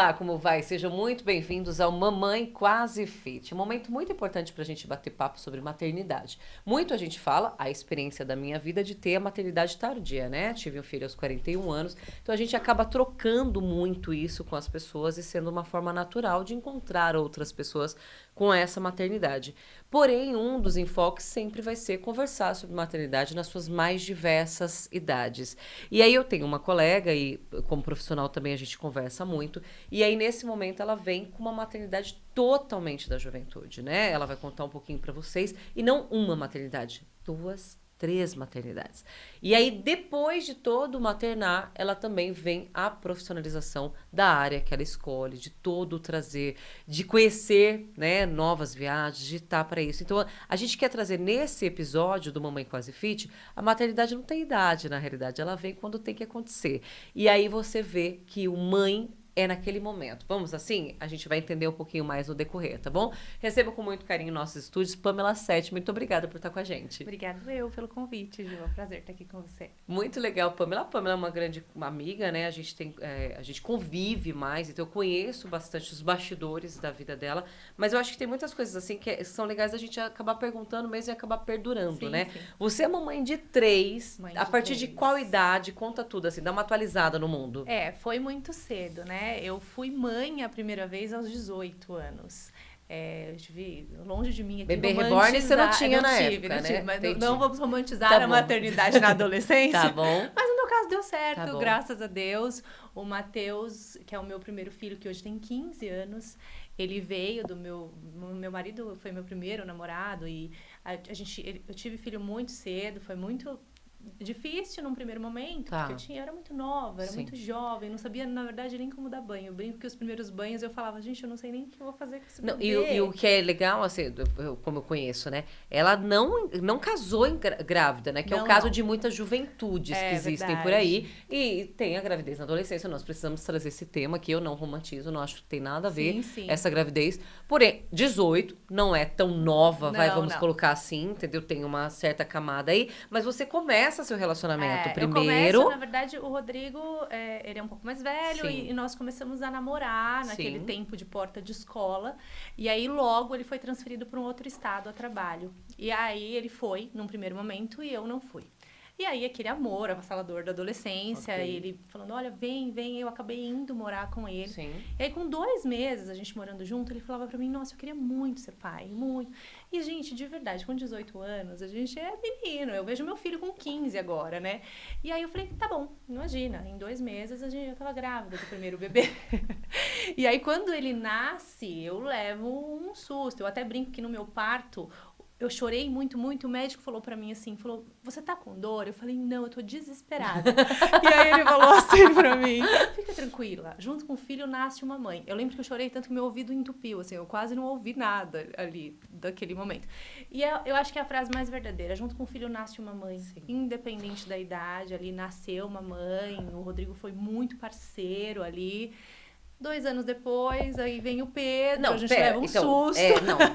Olá, como vai? Sejam muito bem-vindos ao Mamãe Quase Fit. Um momento muito importante para a gente bater papo sobre maternidade. Muito a gente fala, a experiência da minha vida de ter a maternidade tardia, né? Tive um filho aos 41 anos, então a gente acaba trocando muito isso com as pessoas e sendo uma forma natural de encontrar outras pessoas com essa maternidade. Porém, um dos enfoques sempre vai ser conversar sobre maternidade nas suas mais diversas idades. E aí eu tenho uma colega e como profissional também a gente conversa muito, e aí nesse momento ela vem com uma maternidade totalmente da juventude, né? Ela vai contar um pouquinho para vocês e não uma maternidade, duas, três maternidades. E aí depois de todo maternar, ela também vem a profissionalização da área que ela escolhe, de todo o trazer, de conhecer, né, novas viagens, de estar para isso. Então a gente quer trazer nesse episódio do Mamãe Quase Fit, a maternidade não tem idade, na realidade, ela vem quando tem que acontecer. E aí você vê que o mãe é naquele momento. Vamos assim? A gente vai entender um pouquinho mais no decorrer, tá bom? Receba com muito carinho nossos estúdios. Pamela Sete, muito obrigada por estar com a gente. Obrigada eu pelo convite, Ju. É um prazer estar aqui com você. Muito legal, Pamela. A Pamela é uma grande amiga, né? A gente convive mais, então eu conheço bastante os bastidores da vida dela. Mas eu acho que tem muitas coisas assim que são legais da gente acabar perguntando mesmo e acabar perdurando, Sim, né? sim. Você é mamãe de três. Mãe A de partir de qual três. idade? Conta tudo, assim, dá uma atualizada no mundo. Foi muito cedo, né? Eu fui mãe a primeira vez aos 18 anos. Eu tive longe de mim aqui Bebê reborn você não romantizar. tinha na Não época, tive, né? mas não Entendi. vamos romantizar Tá a bom. maternidade na Tá adolescência. bom. Mas no meu caso deu Tá certo, bom. graças a Deus. O Matheus, que é o meu primeiro filho, que hoje tem 15 anos, ele veio do meu marido, foi meu primeiro namorado e eu tive filho muito cedo, foi muito difícil num primeiro momento, Tá. porque eu era muito nova, era Sim. muito jovem, não sabia, na verdade, nem como dar banho. Eu brinco que os primeiros banhos eu falava, gente, eu não sei nem o que eu vou fazer com esse Não, bebê. e o que é legal, assim, como eu conheço, né? Ela não casou grávida, né? Que é o Não, caso não. de muitas juventudes que É existem por verdade. aí. E tem a gravidez na adolescência. Nós precisamos trazer esse tema que eu não romantizo, não acho que tem nada a ver Sim, sim. essa gravidez. Porém, 18 não é tão nova, Não, vamos não. colocar assim, entendeu? Tem uma certa camada aí. Mas você começa seu relacionamento Eu começo, primeiro. na verdade, o Rodrigo, ele é um pouco mais velho Sim. e nós começamos a namorar naquele Sim. tempo de porta de escola. E aí, logo, ele foi transferido para um outro estado a trabalho. E aí, ele foi, num primeiro momento, e eu não fui. E aí, aquele amor avassalador da adolescência, Ok. ele falando, olha, vem, vem, eu acabei indo morar com ele. Sim. E aí, com 2 meses, a gente morando junto, ele falava pra mim, nossa, eu queria muito ser pai, muito. E, gente, de verdade, com 18 anos, a gente é menino. Eu vejo meu filho com 15 agora, né? E aí eu falei, tá bom, imagina, em 2 meses eu tava grávida do primeiro bebê. E aí, quando ele nasce, eu levo um susto. Eu até brinco que no meu parto, eu chorei muito, muito. O médico falou pra mim assim, falou, você tá com dor? Eu falei, não, eu tô desesperada. E aí ele falou assim pra mim, fica tranquila, junto com o filho nasce uma mãe. Eu lembro que eu chorei tanto que meu ouvido entupiu, assim, eu quase não ouvi nada ali, daquele momento. E eu acho que é a frase mais verdadeira, junto com o filho nasce uma mãe. Sim. Independente da idade, ali nasceu uma mãe, o Rodrigo foi muito parceiro ali. 2 anos depois, aí vem o Pedro, a gente leva um então, susto.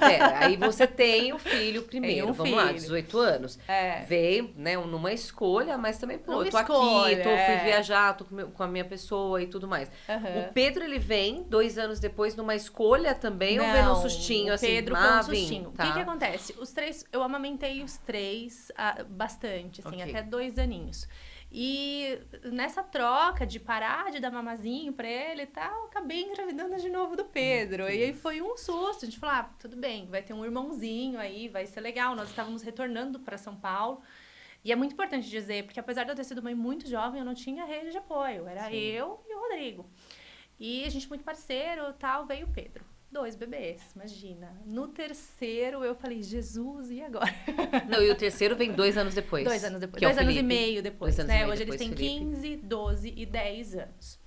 pera, aí você tem o filho Tem primeiro, um vamos lá, filho. 18 anos. É. Veio, né, numa escolha, mas também, pô, Numa eu tô aqui, escolha, fui é. viajar, tô com a minha pessoa e tudo mais. O Aham. Pedro, ele vem 2 anos depois numa escolha também, ou vem num Não, sustinho, o assim, Pedro foi um vim, sustinho. O que tá, acontece? Os três, eu amamentei os três bastante, assim, ok. até 2 aninhos. E nessa troca de parar de dar mamazinho pra ele e tal, acabei engravidando de novo do Pedro. E aí foi um susto. A gente falou, tudo bem, vai ter um irmãozinho aí, vai ser legal. Nós estávamos retornando para São Paulo. E é muito importante dizer, porque apesar de eu ter sido mãe muito jovem, eu não tinha rede de apoio. Era Sim. eu e o Rodrigo. E a gente muito parceiro e tal, veio o Pedro. 2 bebês, imagina. No terceiro eu falei, Jesus, e agora? Não, e o terceiro vem 2 anos depois. 2 anos depois. Que é o 2 anos e Felipe. meio depois, 2 anos e né? meio Hoje eles depois, têm Felipe. 15, 12 e 10 anos.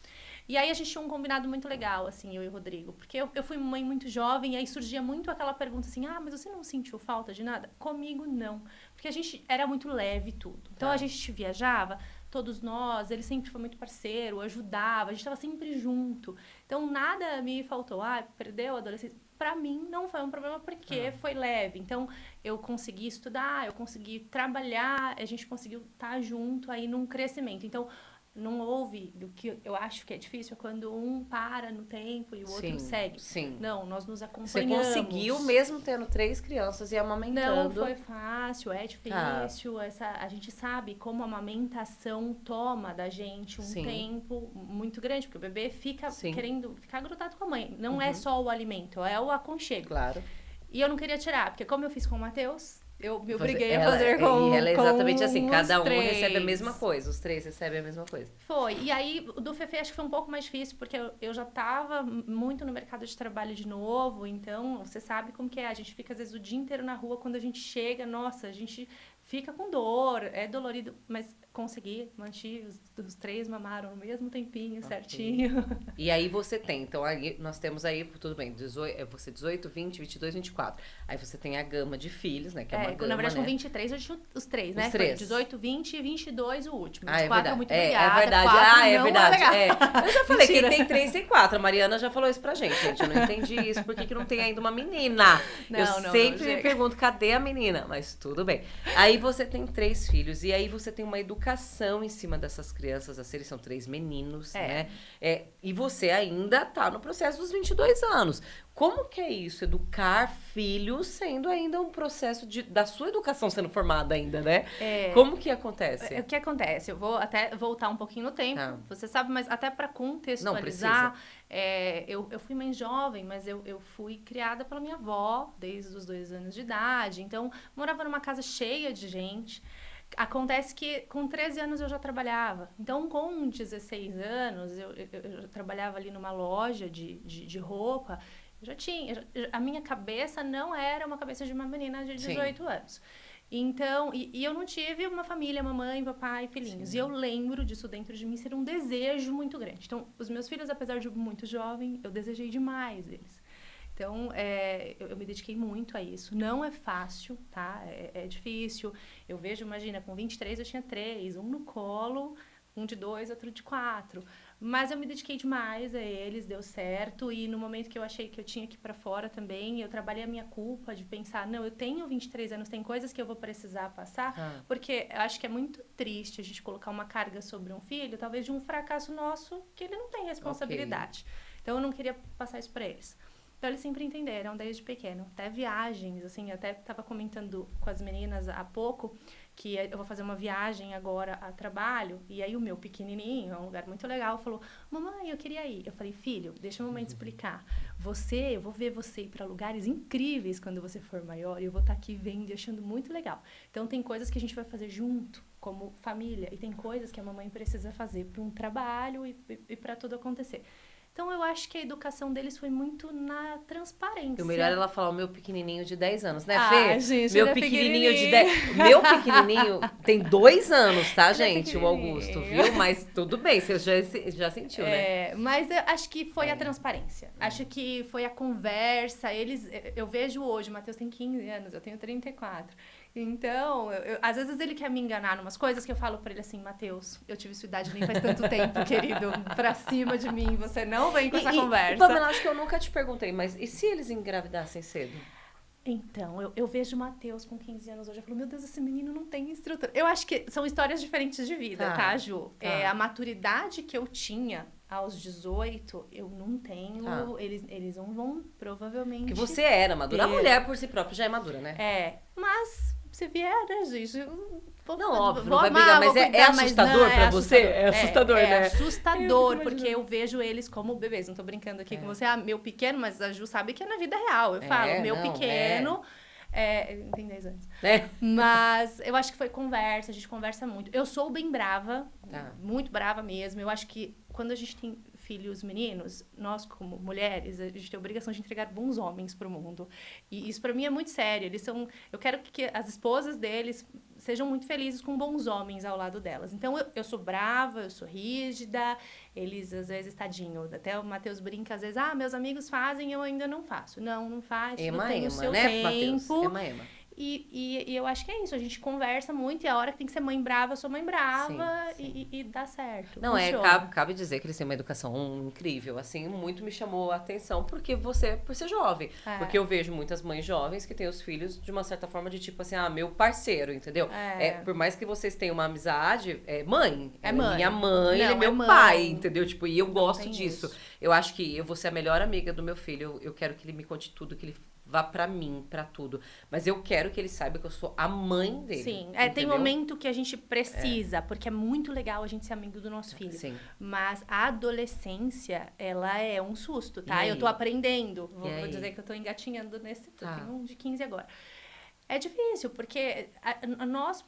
E aí a gente tinha um combinado muito legal, assim, eu e o Rodrigo. Porque eu fui mãe muito jovem e aí surgia muito aquela pergunta assim, mas você não sentiu falta de nada? Comigo, não. Porque a gente era muito leve tudo. Então a gente viajava, todos nós, ele sempre foi muito parceiro, ajudava, a gente estava sempre junto. Então nada me faltou. Perdeu a adolescência. Pra mim não foi um problema porque foi leve. Então eu consegui estudar, eu consegui trabalhar, a gente conseguiu estar junto aí num crescimento. Então não houve, do que eu acho que é difícil, é quando um para no tempo e o outro Sim, segue. sim. Não, nós nos Você acompanhamos. conseguiu, mesmo tendo 3 crianças e Não amamentando. foi fácil, é Tá. difícil. A gente sabe como a amamentação toma da gente um Sim. tempo muito grande, porque o bebê fica Sim. querendo ficar grudado com a mãe. Não é só o alimento, é o aconchego. Claro. E eu não queria tirar, porque como eu fiz com o Matheus, eu me Fazer- obriguei a ela- fazer com E ela é exatamente com assim, os cada um três. recebe a mesma coisa, os 3 recebem a mesma coisa. Foi. E aí, o do Fefe acho que foi um pouco mais difícil, porque eu já estava muito no mercado de trabalho de novo, então você sabe como que é. A gente fica, às vezes, o dia inteiro na rua, quando a gente chega, nossa, a gente fica com dor, é dolorido, mas consegui, mantive, os 3 mamaram no mesmo tempinho, certinho. E aí você tem, então aí nós temos aí, tudo bem, 18, 20, 22, 24. Aí você tem a gama de filhos, né, que é uma gama, Na verdade, né? com 23, eu tinha os 3, né? Os 3. Foi 18, 20 e 22 o último. Ah, é 24, verdade. muito É obrigada. verdade. 4 É não verdade. legal. Eu já falei, Mentira. quem tem 3 tem 4. A Mariana já falou isso pra gente, gente. Eu não entendi isso. Por que não tem ainda uma menina? Eu sempre me chega. pergunto, cadê a menina? Mas tudo bem. Aí você tem 3 filhos. E aí você tem uma educação em cima dessas crianças. Assim, eles são 3 meninos, né? E você ainda tá no processo dos 22 anos. Como que é isso? Educar filhos sendo ainda um processo da sua educação sendo formada ainda, né? Como que acontece? O que acontece? Eu vou até voltar um pouquinho no tempo, você sabe, mas até para contextualizar, eu fui mãe jovem, mas eu fui criada pela minha avó desde os 2 anos de idade, então morava numa casa cheia de gente. Acontece que com 13 anos eu já trabalhava. Então, com 16 anos, eu já trabalhava ali numa loja de roupa. Eu já tinha. A minha cabeça não era uma cabeça de uma menina de 18 anos. Então, e eu não tive uma família, mamãe, papai, filhinhos. Sim. E eu lembro disso dentro de mim ser um desejo muito grande. Então, os meus filhos, apesar de muito jovem, eu desejei demais eles. Então, eu me dediquei muito a isso. Não é fácil, tá? É difícil. Eu vejo, imagina, com 23 eu tinha 3, um no colo, um de 2, outro de 4. Mas eu me dediquei demais a eles, deu certo. E no momento que eu achei que eu tinha que ir pra fora também, eu trabalhei a minha culpa de pensar, não, eu tenho 23 anos, tem coisas que eu vou precisar passar. Porque eu acho que é muito triste a gente colocar uma carga sobre um filho, talvez de um fracasso nosso, que ele não tem responsabilidade. Okay. Então, eu não queria passar isso pra eles. Então, eles sempre entenderam, desde pequeno. Até viagens, assim, eu até estava comentando com as meninas há pouco, que eu vou fazer uma viagem agora a trabalho, e aí o meu pequenininho, é um lugar muito legal, falou, mamãe, eu queria ir. Eu falei, filho, deixa a mamãe te explicar. Eu vou ver você ir para lugares incríveis quando você for maior, e eu vou estar aqui vendo e achando muito legal. Então, tem coisas que a gente vai fazer junto, como família, e tem coisas que a mamãe precisa fazer para um trabalho e para tudo acontecer. Então, eu acho que a educação deles foi muito na transparência. E o melhor é ela falar o meu pequenininho de 10 anos, né, Fê? Gente, meu pequenininho de 10... Meu pequenininho tem 2 anos, tá, gente? O Augusto, viu? Mas tudo bem, você já sentiu, né? Mas eu acho que foi a transparência. Acho que foi a conversa. Eu vejo hoje, o Matheus tem 15 anos, eu tenho 34. Então, às vezes ele quer me enganar em umas coisas que eu falo pra ele assim, Matheus, eu tive sua idade nem faz tanto tempo, querido, pra cima de mim, você não vem com essa conversa. Pamela, acho que eu nunca te perguntei, mas e se eles engravidassem cedo? Então, eu vejo o Matheus com 15 anos hoje, eu falo, meu Deus, esse menino não tem estrutura. Eu acho que são histórias diferentes de vida, tá, Ju? A maturidade que eu tinha aos 18, eu não tenho, eles não vão provavelmente... Que você era madura, a mulher por si própria já é madura, né? Mas... Se vier, né, gente? Não, óbvio, não vai brigar, mas é assustador pra você? É assustador, né? É assustador, porque eu vejo eles como bebês. Não tô brincando aqui com você, meu pequeno, mas a Ju sabe que é na vida real. Eu falo, meu pequeno... tem 10 anos. Mas eu acho que foi conversa, a gente conversa muito. Eu sou bem brava, muito brava mesmo. Eu acho que quando a gente tem filhos meninos, nós como mulheres, a gente tem a obrigação de entregar bons homens pro mundo. E isso pra mim é muito sério. Eu quero que as esposas deles sejam muito felizes com bons homens ao lado delas. Então, eu sou brava, eu sou rígida, eles, às vezes, tadinho, até o Matheus brinca, às vezes, meus amigos fazem, eu ainda não faço. Não faz, tudo tem o seu tempo. E eu acho que é isso, a gente conversa muito e a hora que tem que ser mãe brava, eu sou mãe brava e dá certo. Não, funciona. cabe dizer que eles têm uma educação incrível, assim, muito me chamou a atenção, porque por ser jovem. É. Porque eu vejo muitas mães jovens que têm os filhos de uma certa forma de tipo assim, meu parceiro, entendeu? Por mais que vocês tenham uma amizade, mãe. É Ela mãe. minha mãe, ele é Não, meu mãe. pai, entendeu? Tipo, e eu Não gosto tem disso. isso. Eu acho que eu vou ser a melhor amiga do meu filho, eu quero que ele me conte tudo, que ele vá pra mim, pra tudo. Mas eu quero que ele saiba que eu sou a mãe dele. Sim, tem entendeu? momento que a gente precisa, porque é muito legal a gente ser amigo do nosso filho. Sim. Mas a adolescência, ela é um susto, E tá? aí? Eu tô aprendendo. E Vou aí? dizer que eu tô engatinhando nesse. Eu Tá. tenho um de 15 agora. É difícil, porque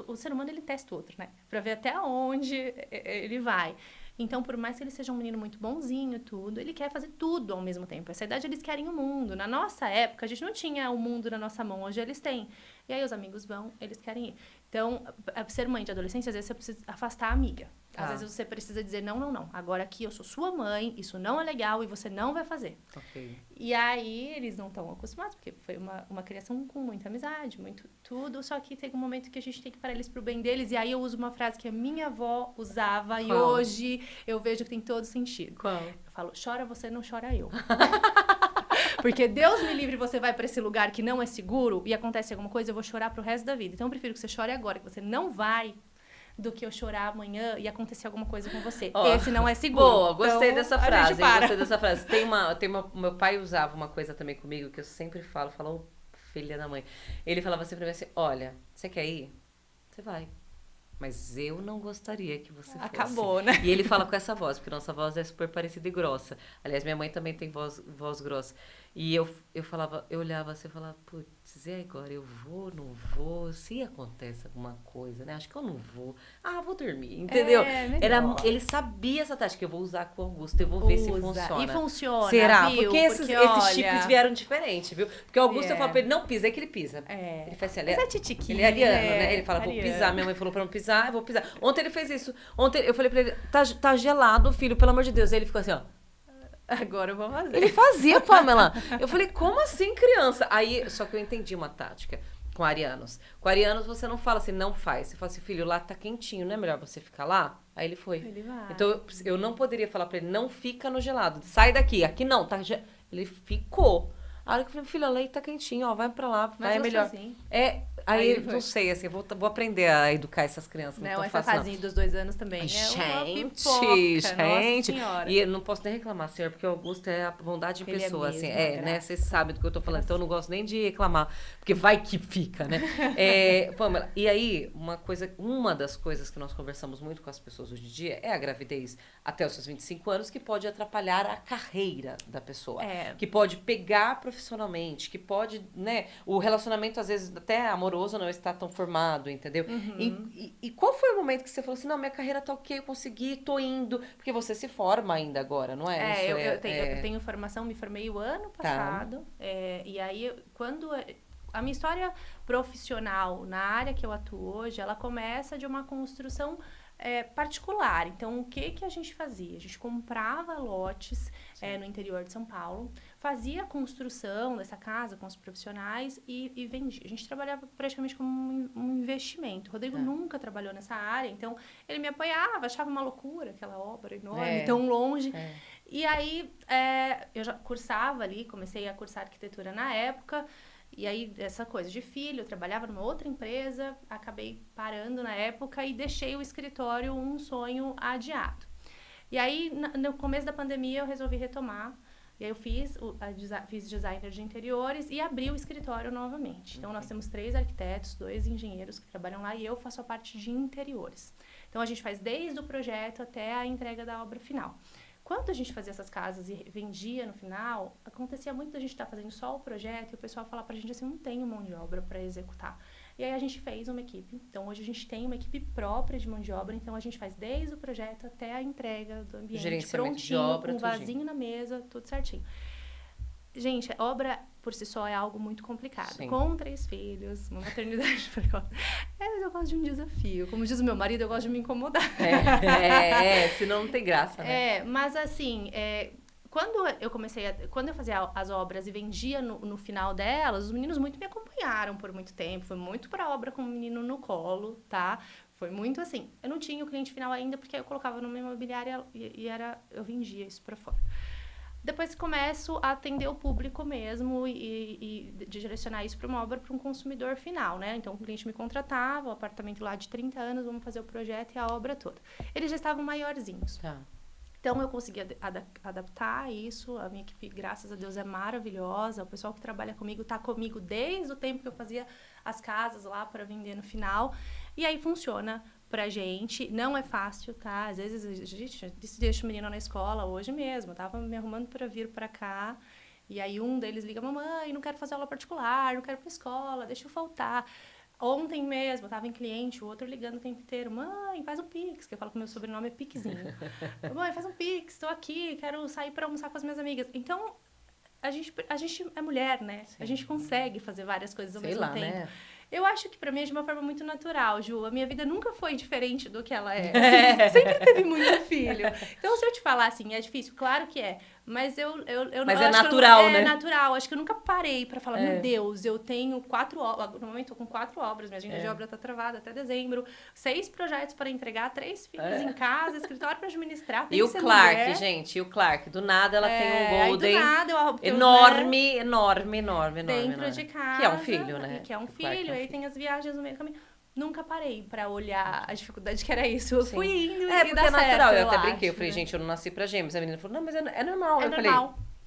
o ser humano, ele testa o outro, né? Pra ver até onde ele vai. Então, por mais que ele seja um menino muito bonzinho, tudo, ele quer fazer tudo ao mesmo tempo. Essa idade, eles querem o mundo. Na nossa época, a gente não tinha o mundo na nossa mão. Hoje, eles têm. E aí, os amigos vão, eles querem ir. Então, ser mãe de adolescência, às vezes, você precisa afastar a amiga. Às vezes, você precisa dizer, não. Agora aqui, eu sou sua mãe, isso não é legal e você não vai fazer. Ok. E aí, eles não estão acostumados, porque foi uma criação com muita amizade, muito tudo. Só que tem um momento que a gente tem que parar eles pro bem deles. E aí, eu uso uma frase que a minha avó usava. E hoje, eu vejo que tem todo sentido. Qual? Eu falo, chora você, não chora eu. Porque Deus me livre, você vai pra esse lugar que não é seguro e acontece alguma coisa, eu vou chorar pro resto da vida. Então, eu prefiro que você chore agora, que você não vai, do que eu chorar amanhã e acontecer alguma coisa com você. Esse não é seguro. Boa, gostei então, dessa frase. Gostei dessa frase. Meu pai usava uma coisa também comigo que eu sempre falo, filha da mãe. Ele falava sempre pra mim assim, olha, você quer ir? Você vai. Mas eu não gostaria que você fosse. Acabou, né? E ele fala com essa voz, porque nossa voz é super parecida e grossa. Aliás, minha mãe também tem voz grossa. E eu olhava assim e falava, putz, e agora? Eu vou, não vou? Se acontece alguma coisa, né? Acho que eu não vou. Vou dormir, entendeu? Ele sabia essa tática, eu vou usar com o Augusto, eu vou ver se funciona. E funciona, Será? viu? Porque esses chips vieram diferente, viu? Porque o Augusto, eu falo pra ele, não pisa, é que ele pisa. Ele faz assim, Mas é titiquinho, ele é ariano, né? né? Ele fala, vou pisar. Minha mãe falou pra não pisar, eu vou pisar. Ontem ele fez isso. Ontem eu falei pra ele, tá gelado, filho, pelo amor de Deus. Aí ele ficou assim, ó. Agora eu vou fazer. Ele fazia, Pamela. Eu falei, como assim, criança? Aí, só que eu entendi uma tática com arianos. Com arianos, você não fala assim, não faz. Você fala assim, filho, lá tá quentinho, não é melhor você ficar lá? Aí ele foi. Ele vai. Então, eu não poderia falar pra ele, não fica no gelado. Sai daqui. Aqui não, tá Ele ficou. A hora que eu falei, filho, a lei tá quentinho, ó, vai pra lá, vai, é melhor. Assim. Aí não sei, assim, vou aprender a educar essas crianças. Não, essa fazinha dos 2 anos também gente, gente. E eu não posso nem reclamar, senhor, porque o Augusto é a bondade em pessoa, assim. Né? Vocês sabem do que eu tô falando, então eu não gosto nem de reclamar, porque vai que fica, né? Pamela, e aí, uma das coisas que nós conversamos muito com as pessoas hoje em dia é a gravidez até os seus 25 anos, que pode atrapalhar a carreira da pessoa. Que pode pegar profissionalmente, que pode, né? O relacionamento, às vezes, até amoroso, não está tão formado, entendeu? E qual foi o momento que você falou assim, não, minha carreira tá ok, eu consegui, tô indo, porque você se forma ainda agora, não é? Eu tenho formação, me formei o ano passado, e aí, quando a minha história profissional na área que eu atuo hoje, ela começa de uma construção particular. Então, o que a gente fazia? A gente comprava lotes no interior de São Paulo, fazia a construção dessa casa com os profissionais e vendia. A gente trabalhava praticamente como um investimento. O Rodrigo nunca trabalhou nessa área, então ele me apoiava, achava uma loucura aquela obra enorme, tão longe. E aí, eu já cursava ali, comecei a cursar arquitetura na época. E aí, essa coisa de filho, eu trabalhava numa outra empresa, acabei parando na época e deixei o escritório um sonho adiado. E aí, no começo da pandemia, eu resolvi retomar. E aí, eu fiz designer de interiores e abri o escritório novamente. Então, nós temos 3 arquitetos, 2 engenheiros que trabalham lá e eu faço a parte de interiores. Então, a gente faz desde o projeto até a entrega da obra final. Quando a gente fazia essas casas e vendia no final, acontecia muito da gente estar fazendo só o projeto e o pessoal falar pra gente assim, não tenho mão de obra para executar. E aí a gente fez uma equipe. Então, hoje a gente tem uma equipe própria de mão de obra. Então, a gente faz desde o projeto até a entrega do ambiente prontinho, com um vasinho na mesa, tudo certinho. Gente, obra por si só é algo muito complicado. Sim. Com 3 filhos, uma maternidade precoce. Eu gosto de um desafio. Como diz o meu marido, eu gosto de me incomodar. Senão não tem graça, né? Mas assim, Quando eu fazia as obras e vendia no final delas, os meninos muito me acompanharam por muito tempo. Foi muito pra obra com o menino no colo, tá? Foi muito assim. Eu não tinha o cliente final ainda, porque eu colocava numa imobiliária eu vendia isso pra fora. Depois começo a atender o público mesmo e de direcionar isso para uma obra para um consumidor final, né? Então, o cliente me contratava, o apartamento lá de 30 anos, vamos fazer o projeto e a obra toda. Eles já estavam maiorzinhos. Tá. Então, eu consegui adaptar isso. A minha equipe, graças a Deus, é maravilhosa. O pessoal que trabalha comigo está comigo desde o tempo que eu fazia as casas lá para vender no final. E aí, funciona pra gente. Não é fácil, tá? Às vezes, a gente deixa o menino na escola hoje mesmo. Eu tava me arrumando para vir para cá. E aí, um deles liga, mamãe, não quero fazer aula particular, não quero ir pra escola, deixa eu faltar. Ontem mesmo, eu tava em cliente, o outro ligando o tempo inteiro. Mãe, faz um Pix, que eu falo que meu sobrenome é Pixinho. Mãe, faz um Pix, tô aqui, quero sair pra almoçar com as minhas amigas. Então, a gente é mulher, né? Sim. A gente consegue fazer várias coisas ao mesmo tempo. Né? Eu acho que pra mim é de uma forma muito natural, Ju. A minha vida nunca foi diferente do que ela é. Assim, sempre teve muito filho. Então, se eu te falar assim, é difícil? Claro que é. Mas Mas é natural, né? É natural. Acho que eu nunca parei pra falar, meu Deus, eu tenho 4 obras. No momento, eu tô com 4 obras. Minha agenda de obra tá travada até dezembro. 6 projetos para entregar, 3 filhos em casa, escritório pra administrar. E o Clark, gente, do nada ela tem um Golden do nada, enorme. Dentro de casa. Que é um filho, né? Que é um Clark filho, é um aí tem as viagens no meio do caminho. Nunca parei pra olhar a dificuldade que era isso. Eu fui indo e porque dá é natural. certo, Eu até acho, brinquei. Eu falei, né? gente, eu não nasci pra gêmeos. A menina falou, não, mas é normal. É Eu normal. falei,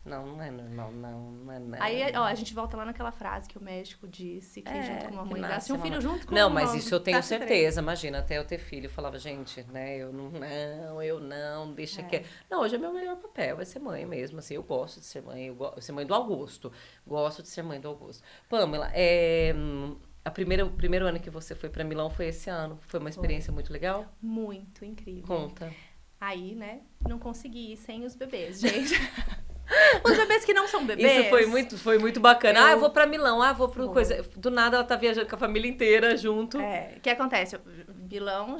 não é normal, não é não. Aí, ó, a gente volta lá naquela frase que o médico disse, que junto com a mãe nasce um filho junto com Não, uma mas isso eu tenho nasce certeza. Imagina, até eu ter filho. Eu falava, gente, né, eu não, deixa que... Não, hoje é meu melhor papel, é ser mãe mesmo, assim, eu gosto de ser mãe, eu gosto de ser mãe do Augusto. Gosto de ser mãe do Augusto. Pamela, o primeiro ano que você foi pra Milão foi esse ano. Foi uma experiência muito legal? Muito incrível. Conta. Aí, né, não consegui ir sem os bebês, gente. Os bebês que não são bebês. Isso foi muito bacana. Eu vou pra Milão, vou pro coisa. Do nada ela tá viajando com a família inteira junto. O que acontece? Milão,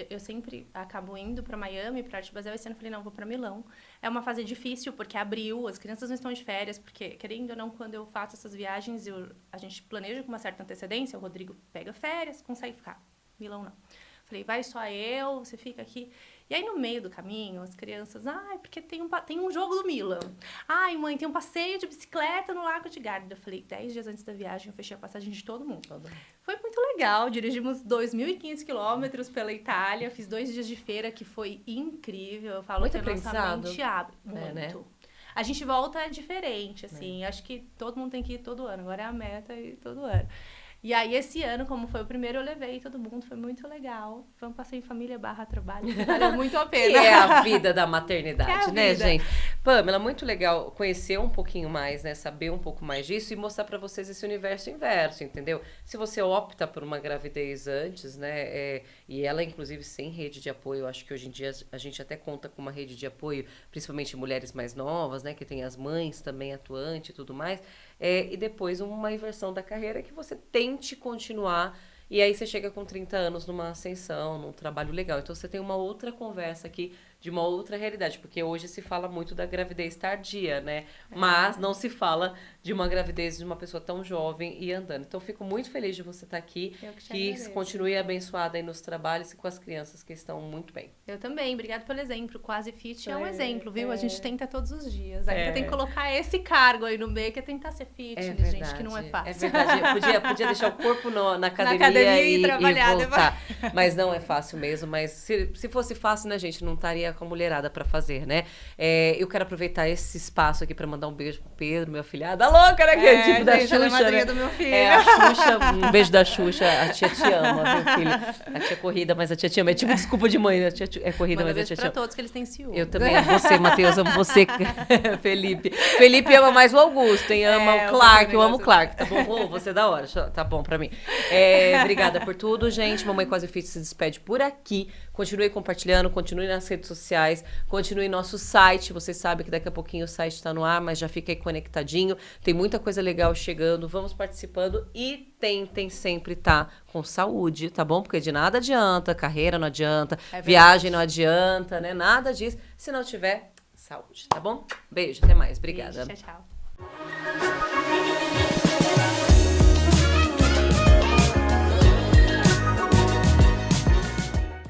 eu sempre acabo indo pra Miami, pra Arte Basel. Esse ano eu falei, não, vou pra Milão. É uma fase difícil, porque abril, as crianças não estão de férias, porque, querendo ou não, quando eu faço essas viagens, a gente planeja com uma certa antecedência, o Rodrigo pega férias, consegue ficar. Milão não. Falei, vai só eu, você fica aqui. E aí, no meio do caminho, as crianças... porque tem um jogo do Milan. Ai, mãe, tem um passeio de bicicleta no Lago de Garda. Eu falei, 10 dias antes da viagem, eu fechei a passagem de todo mundo. Foi muito legal. Dirigimos 2.500 quilômetros pela Itália. Fiz 2 dias de feira, que foi incrível. Eu falo muito que a nossa mente abre. Muito. Né? A gente volta diferente, assim. Acho que todo mundo tem que ir todo ano. Agora é a meta ir todo ano. E aí, esse ano, como foi o primeiro, eu levei todo mundo, foi muito legal. Foi um passeio em família / trabalho, que valeu muito a pena. Que é a vida da maternidade, né, vida. gente? Pamela, muito legal conhecer um pouquinho mais, né, saber um pouco mais disso e mostrar pra vocês esse universo inverso, entendeu? Se você opta por uma gravidez antes, né, e ela, inclusive, sem rede de apoio, eu acho que hoje em dia a gente até conta com uma rede de apoio, principalmente mulheres mais novas, né, que tem as mães também atuantes e tudo mais, e depois uma inversão da carreira que você tente continuar, e aí você chega com 30 anos numa ascensão, num trabalho legal. Então você tem uma outra conversa aqui de uma outra realidade, porque hoje se fala muito da gravidez tardia, né? Mas não se fala de uma gravidez de uma pessoa tão jovem e andando. Então fico muito feliz de você estar aqui, que continue abençoada aí nos trabalhos e com as crianças que estão muito bem. Eu também, obrigada pelo exemplo. Quase Fit é um exemplo, viu? A gente tenta todos os dias. Ainda tem que colocar esse cargo aí no meio, que é tentar ser fitness, gente, que não é fácil. É verdade, podia deixar o corpo na academia e trabalhar e voltar. Mas não é fácil mesmo, mas se fosse fácil, né, gente, não estaria com a mulherada pra fazer, né? Eu quero aproveitar esse espaço aqui pra mandar um beijo pro Pedro, meu afilhado. A louca, né? Que é tipo da Xuxa, madrinha do meu filho. A Xuxa, um beijo da Xuxa. A tia te ama, viu, filho? A tia é corrida, mas a tia te ama. É tipo desculpa de mãe, né? A tia é corrida, mas a tia te ama. Pra todos que eles têm ciúme. Eu também amo você, Matheus, amo você, Felipe. Felipe ama mais o Augusto, hein? Ama o Clark, eu amo o Clark, tá bom? Você é da hora, tá bom pra mim. Obrigada por tudo, gente. Mamãe Quase Fit se despede por aqui. Continue compartilhando, continue nas redes sociais, continue nosso site. Vocês sabem que daqui a pouquinho o site tá no ar, mas já fica aí conectadinho. Tem muita coisa legal chegando, vamos participando e tentem sempre estar com saúde, tá bom? Porque de nada adianta, carreira não adianta, viagem não adianta, né? Nada disso. Se não tiver Saúde, tá bom? Beijo, até mais. Obrigada. Beijo, tchau, tchau.